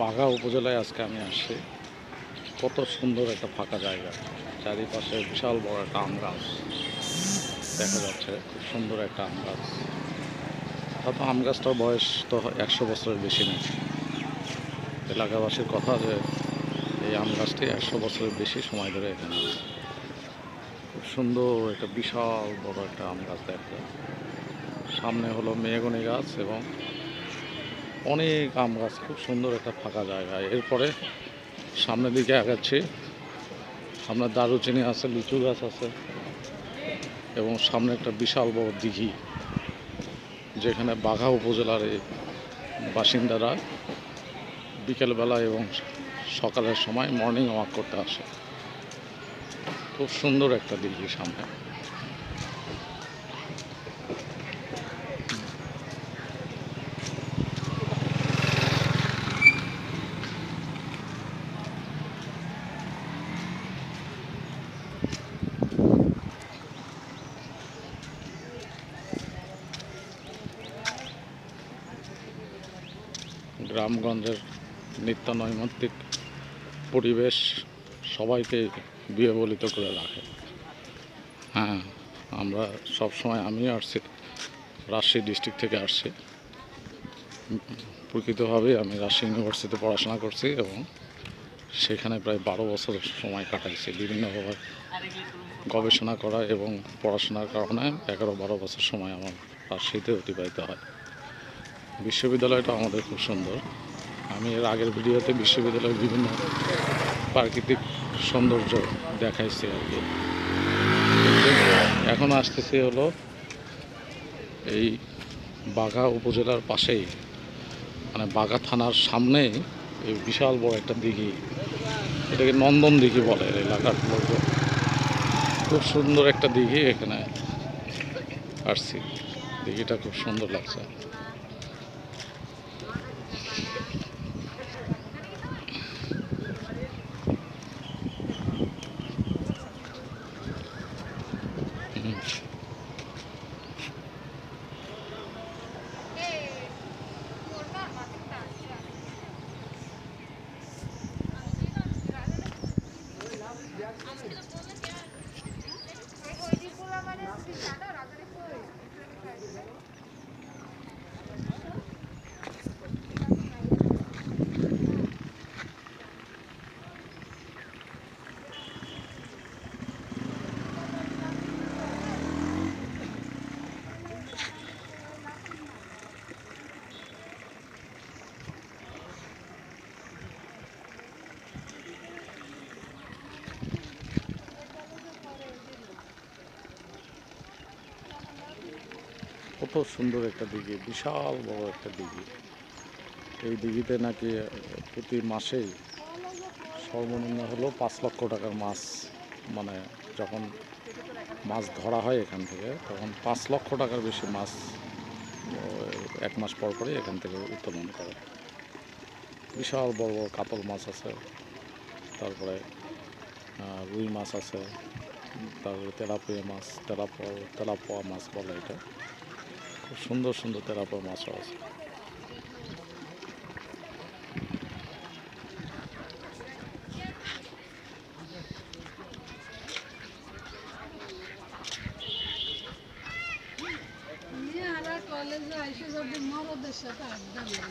বাঘা উপজেলায় আজকে আমি আসছি। কত সুন্দর একটা ফাঁকা জায়গা, চারিপাশে বিশাল বড় একটা আম গাছ দেখা যাচ্ছে। খুব সুন্দর একটা আম গাছ। তারপর আম গাছটার বয়স তো 100 বছরের বেশি নেই। এলাকাবাসীর কথা যে এই আম গাছটি 100 বছরের বেশি সময় ধরে এখানে আছে। খুব সুন্দর একটা বিশাল বড় একটা আম গাছ দেখা যায়। সামনে হলো মেহগনি গাছ এবং অনেক আম গাছ। খুব সুন্দর একটা ফাঁকা জায়গা। এরপরে সামনের দিকে আগাচ্ছি, সামনে দারুচিনি আছে, লিচু গাছ আছে এবং সামনে একটা বিশাল বড় দিঘি, যেখানে বাঘা উপজেলার এই বাসিন্দারা বিকেলবেলা এবং সকালের সময় মর্নিং ওয়াক করতে আসে। খুব সুন্দর একটা দিঘি সামনে। গ্রামগঞ্জের নিত্য নৈমিত্তিক পরিবেশ সবাইকে বিহ্বলিত করে রাখে। হ্যাঁ, আমরা সবসময়, আমিও আসছি, রাজশাহী ডিস্ট্রিক্ট থেকে আসছি। প্রকৃতভাবে আমি রাজশাহী ইউনিভার্সিটিতে পড়াশোনা করছি এবং সেখানে প্রায় 12 বছর সময় কাটাইছি বিভিন্নভাবে গবেষণা করা এবং পড়াশোনার কারণে 11-12 বছর সময় আমার রাজশাহীতে অতিবাহিত হয়। বিশ্ববিদ্যালয়টা আমাদের খুব সুন্দর। আমি এর আগের ভিডিওতে বিশ্ববিদ্যালয়ের বিভিন্ন প্রাকৃতিক সৌন্দর্য দেখাইছি আর কি। এখন আসতেছি হলো এই বাঘা উপজেলার পাশেই, মানে বাঘা থানার সামনেই এই বিশাল বড় একটা দিঘি, এটাকে নন্দন দিঘি বলে এলাকার লোকজন। খুব সুন্দর একটা দিঘি, এখানে আসছি, দিঘিটা খুব সুন্দর লাগছে। কত সুন্দর একটা দিঘি, বিশাল বড় একটা দিঘি। এই দিঘিতে নাকি প্রতি মাসেই সর্বনিম্ন হলো 5 লক্ষ টাকার মাছ, মানে যখন মাছ ধরা হয় এখান থেকে, তখন 5 লক্ষ টাকার বেশি মাছ 1 মাস পর পরই এখান থেকে উত্তোলন করে। বিশাল বড় বড় কাতল মাছ আছে, তারপরে রুই মাছ আছে, তারপরে তেলাপিয়া মাছ, তেলাপোয়া মাছ বলে এটা। খুব সুন্দর সুন্দর তেলাপোয়া মাছও আছে। কলেজে আইসে যদি মরদের সাথে আড্ডা দিই।